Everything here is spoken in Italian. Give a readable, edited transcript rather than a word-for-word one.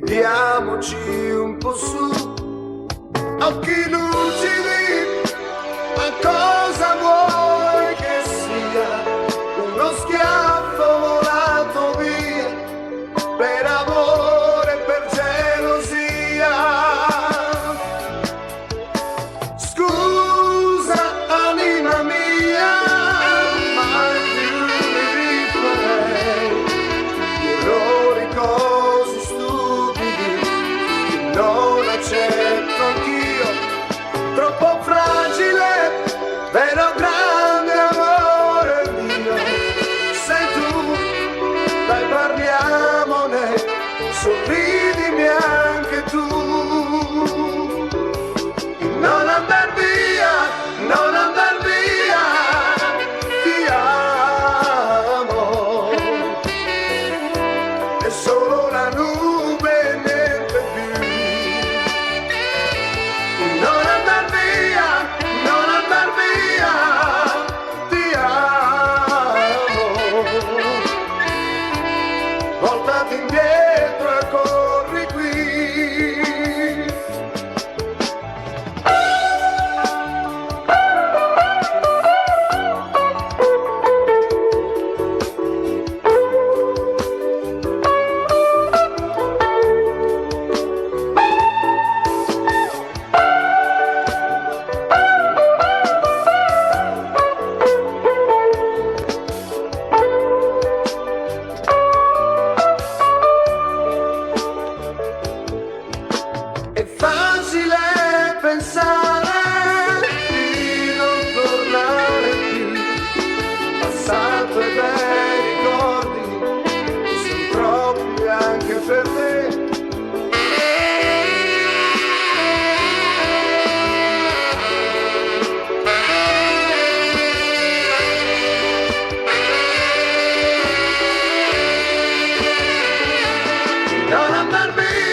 diamoci un po' su, occhi lucidi, ma cosa vuoi che sia? Uno schiaffo volato via per amore, per gelosia. Scusa anima mia, mai più mi rifarei di errori così stupidi che non accetto anch'io, troppo fragile, vero grande amore mio. Sei tu, dai parliamone, sorridimi anche tu. Non andar via, non andar via, ti amo. È solo la nube, niente più. Non andar via, non andar via, ti amo. Voltati indietro e corri qui. È facile pensare di non tornare più, passato e bei ricordi, sono troppi anche per te. Non andar via.